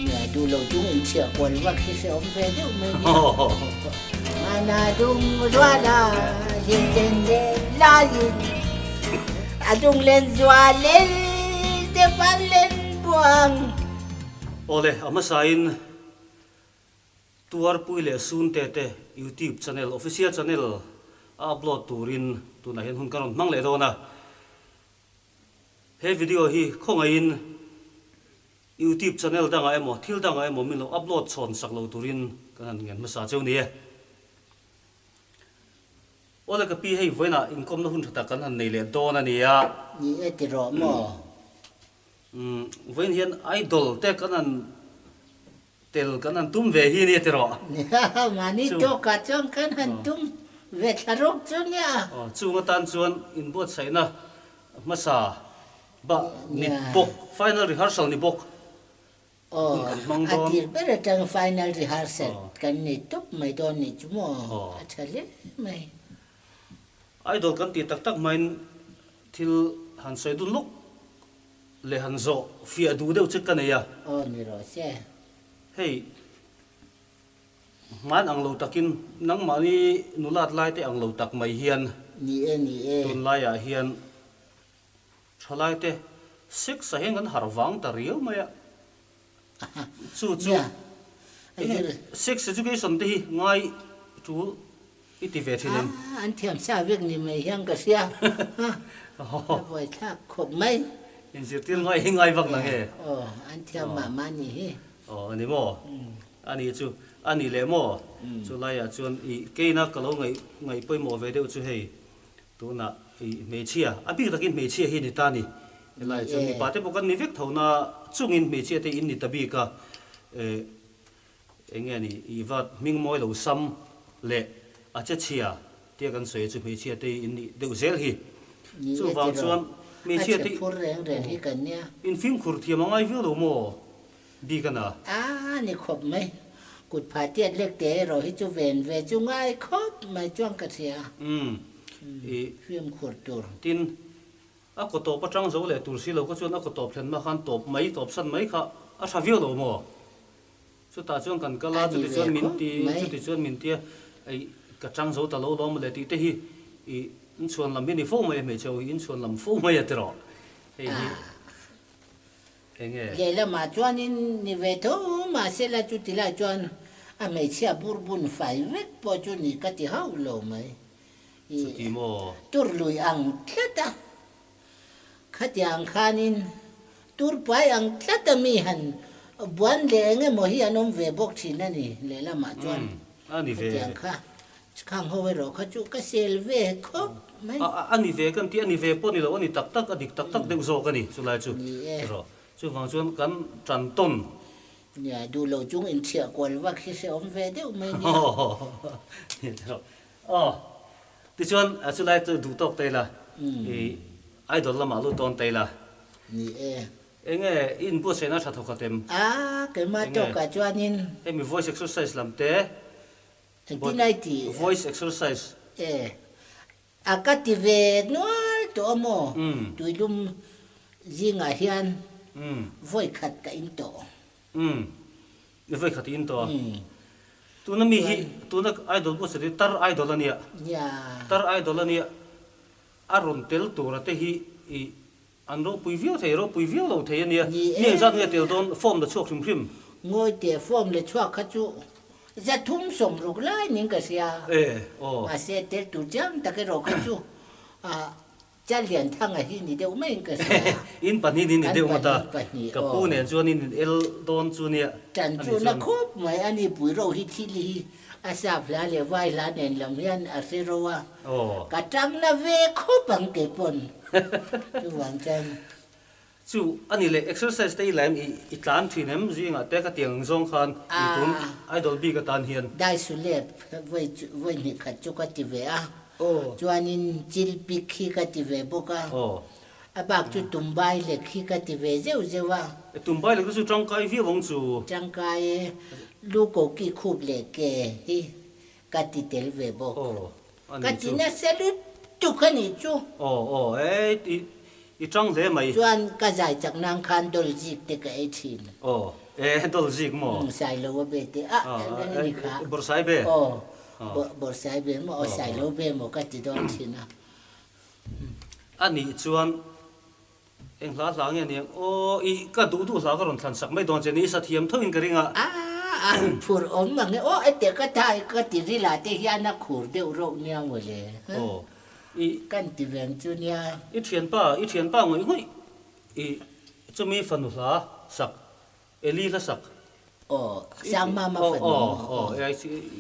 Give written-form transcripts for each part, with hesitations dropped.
nhà du lâu chúng in chia quần và khi sẽ ôm về đâu mới mana dung doa la yin den de la yin adung lên doa lên de pan lên buang ole ama sain tuar puile sun te YouTube channel official channel upload turin tuna hen hun karon mang le dona he video hi khongain YouTube channel danga emo thil danga emo min lo upload chon saklo turin kan ngen ma sa cheu ni ole ka pi hei voina income no hun thata kan han nei le dona ni ya ni etiro mo voin hian idol te kan an tel kan an tum ve hi ni etiro mani to ka chong kan han tum ve tharok chunya chunga tan chuan in bot saina masa ba ni bok final rehearsal ni bok atir bere tang final rehearsal kan ni top mai don ni chumo achale mai idol kan ti tak tak main thil han soi dun luk le han zo fi adu deu chik kan ya ni ro se hey man ang lo takin nang mani nulat lai te ang lo tak mai hian ni e tun lai ya hian thalai te six sa hengan harwang ta riau maya chu six education te hi ngai chu iti ve thinen an thiam sa vek ni mai yang ka sia voi tha khop mai in zirtil ngai vak na he an thiam ma ni he ani mo ani chu ani le mo chu lai ya chuan I keina kalo ngai poi mo ve deu chu hei tu na I me chia abi takin me chia hi ni ta ni lai chu ni pate pokan ni vek thona chungin me chia te in ni tabi ka enge ni I wat ming moi lo sam le a cha chia te kan soi chu me chia te in ni deu zel hi chu wang chuan me chia te phur reng reng hi kan nia in film khur thiam ngai vi lo mo bi kana ni khop mai cụt phá tiết lệch tế rồi hết chú về về chú ngay khóc mà choang cả xìa phim khuất tur tin a ko to pa chang zo le tur si lo ko chuan a ko top thlen ma khan top mai top san mai kha a tha viu lo mo chu ta chuan kan kala chu ti chuan min ti ai ka chang zo ta lo lo ma le ti te hi in chuan lam ni fo mai me chau in chuan lam fo mai atero hei vậy là mà choan in ni về thôi mà sẽ là chú tí lại choan mấy chia bun phải vết bỏ chú ni cái tí hậu lồ mấy tur lùi ăn thét à khát yang khanin tur pai ăn thét à mi hẳn buồn lệ nghe mỗi khi anh ông về bốc chỉ nè nè lệ là mà choan anh về khang hôi rồi khát chú cái xe về khóc mấy anh về cái tí anh về po ni lo anh tak tak adik tak tak đều zo cái ni chú lại chú rồi chú vang chuan kan tran ton nhà du lâu chúng in chia quần và khi sẽ ôm về đâu mấy nhỉ thì chuan chú lại tôi đủ tóc tay là idol là malu ton tay là nghe in bữa sáng nó thật thật em cái mà cho cả chuan in em voice exercise làm té tí này thì voice exercise cái tí về nó tổ mò tụi lum gì ngài hiền voi khát cái in tổ voi khát in tổ tu na mi hi tu na idol bo se tar idol ania tar idol ania aron tel tu ra te hi an ro pui viu lo the ania ni za nge tel don form da chok thim thim ngoi te form le chok kha chu za thum som ruk lai ning ka sia a se tel tu jam ta ke ro kha chu cha liền thang ở hi ni deu mai ka in pan hi ni deu mata ka pu ne chuan in el don chu nia chan chu na khop mai ani pui ro hi thi li asa phla le vai la nen lam hian a se ro wa ka tang na ve khop ang ke pon chu wang chan chu ani le exercise te lam I tlan thinem zinga te ka tiang zong khan I tun idol bi ka tan hian dai su le voi ni kha chu ka ti ve a chuan in chil pi khi ka ti ve boka a bak chu tumbai le khi ka ti ve zeu zewa tumbai le chu tang kai vi wong chu tang kai lu ko ki khup le ke hi ka ti tel ve bok ka ti na se lu tu ka ni chu I tang le mai chuan ka zai chak nang khan dol jik te ka e thin dol zik mo sai lo be te ni kha bor sai be bor sai be mo sai lo be mo ka ti don thina ani chuan eng hla hla nge ni o I ka du hla ka ron thlan sak mai don chen ni sa thiam thoin ka ringa phur om ma nge o ate ka thai ka ti ri la te hian na khur de ro nia mo le I kan ti veng chu nia I thian pa ngoi I chu mi fan hla sak eli la sak sang ma ma fan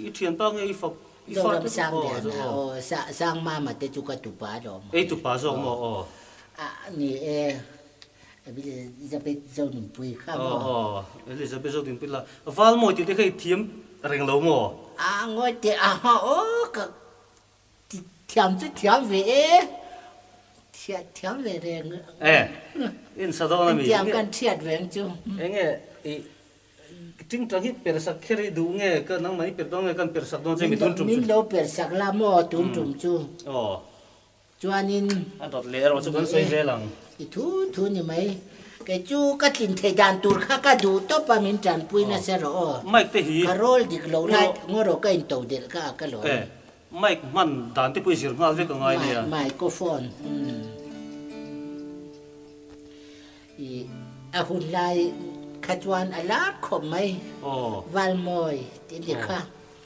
I thian pa nge I fa sang de sang ma ma te chu ka tu pa do tu pa zo mo ni Elizabeth zo nim pui kha mo Elizabeth zo nim pui la val mo ti te khai thiam reng lo mo ngoi te ka thiam ve thiam ve reng in sa do na mi thiam kan thiat veng chu enge ting tang hi per sak kheri du nge ka nang mai per dong nge kan per sak don che mi tun tum min lo per sak la mo tum chu chuanin dot le ro chu kan sei ve lang I thu ni mai cái chú cái tin thầy đàn tur khác cái đủ top pa min tràn pui na sẽ rõ mai te hi carol dik lo lại ngor ro cái tàu del cái lo mai man dan te pui sir ngal ve ka ngai ni microphone hun lai khatwan ala khom mai val moi ti li kha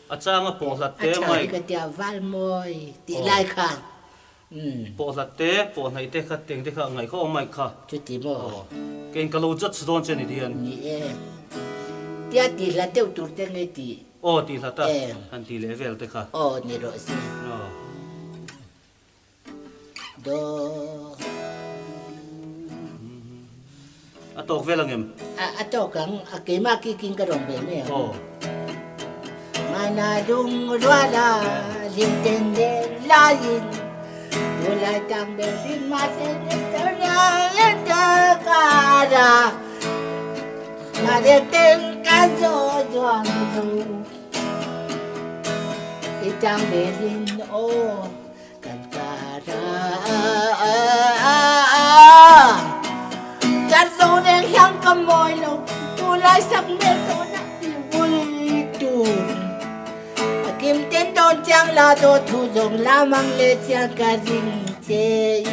achanga po la te mai ka tia val moi ti lai kha po la te po nai te kha teng te kha ngai kho mai kha chu ti mo ken ka lo jat sdon chen ni dian ni tia ti la te tur te ngai ti ti la ta han ti level te kha ni ro si do atok velangem atokang akema ki king ka rong be me mana dung rwala limten de la yin Mulai tang berin masih ternyata terkara Mari tengah zojuang tu Itang berin kan kara Jan sone yang kemoy lo Mulai sak meto nak diwultu Kim tên đôn chang la do thu dòng la mang le chang ka ring che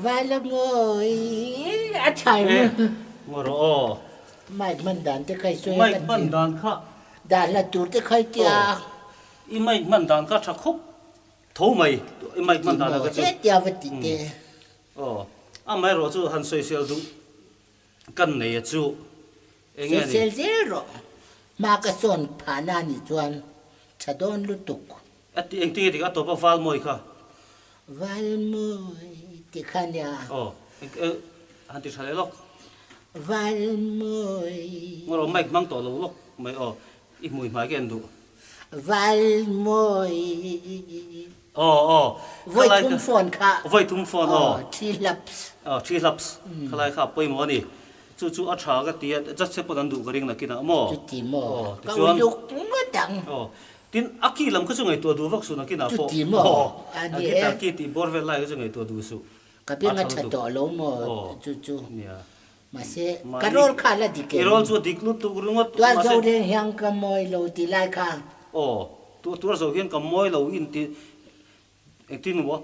vai la ngồi chai ngoro mai man dan te khai soi mai man dan kha dan la tur te khai tia I mai man dan kha tha khop tho mai I mai man dan ka che tia vati te mai ro chu han social du kan nei chu Sel zero. Maka son panani chuan chadon lutuk. Ati eng ti ti ato pa val moi kha. Val moi ti khanya. Han ti thale lok. Val moi. Ngoro mai mang to lo lok mai I mui mai gen du. Val moi. Voi tum phone kha. Voi tum phone Trilaps. Trilaps. Khalai kha poi mo ni. Chu a tha ga tia just se podan du ga ring na kina mo ti mo ka luk ma dang tin aki lam ka sungai to du vak su na kina po ti mo ani ta ki ti borvel lai ga sungai to du su ka pe nga cha to lo mo chu ma se karol khala dike karol chu diklu tu rungot to zo de hyang ka moi lo ti lai kha tu zo hian ka moi lo in ti tin wo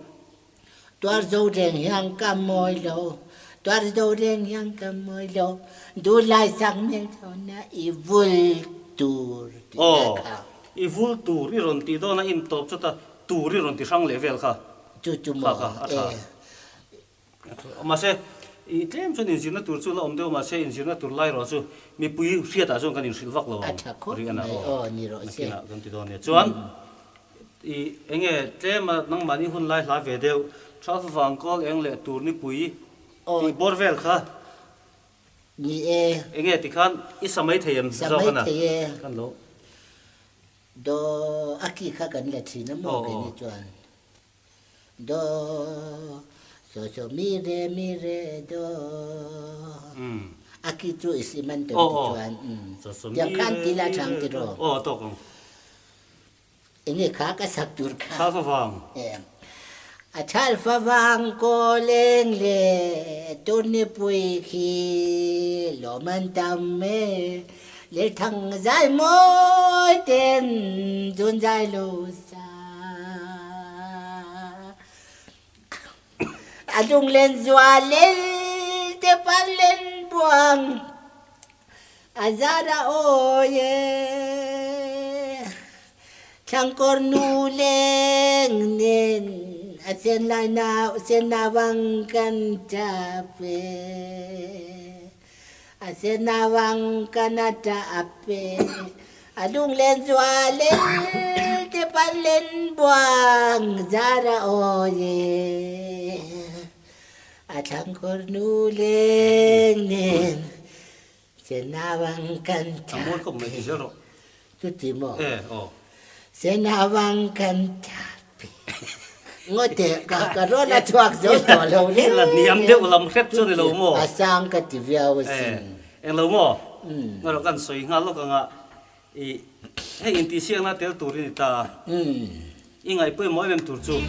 to zo de hyang ka moi lo Tuar do reng yang kamoy lo du lai sang mel thona ivul tur ivul tur I ron ti do na in top chata tur I ron ti sang level kha chu mo ma se I tlem chon in sina tur chu la om deu ma se in sina tur lai ro chu mi pui hria ta chon kan in silwak lo ri ana ni ro se kan ti do ne chuan I enge tlem nang mani hun lai hla ve deu thal wang kol eng le tur ni pui Ti borvel kha ni enge ti khan I samai theyam zo kana kan lo do aki kha kan le thi na mo ke ni chuan do so mi re do aki chu isiman to chuan ya kan ti la thang ti ro to kong enge kha ka sak tur kha kha fa wang Achal favang ko leng le tuni pui khi lo man tam me le thang zai moi ten dun zai lu sa adung len zua len te pan len buang azara oye thang kornu leng nen Asen nawang kan tape Asen nawang kan tape Adung len zuale te palen buang zara oye Atang kornu leng nen senawang kan tape Amor ko may zero. Tuti mo Oh. Senawang kan tape ngote karola chuak zo to lo le La niam de ulam khet chu ni lo mo. Asang ka tivya wasin En lo mo. Ngaro kan soi nga lo ka nga I he inti siang na tel turin ta. Ingai pui mo lem tur chu.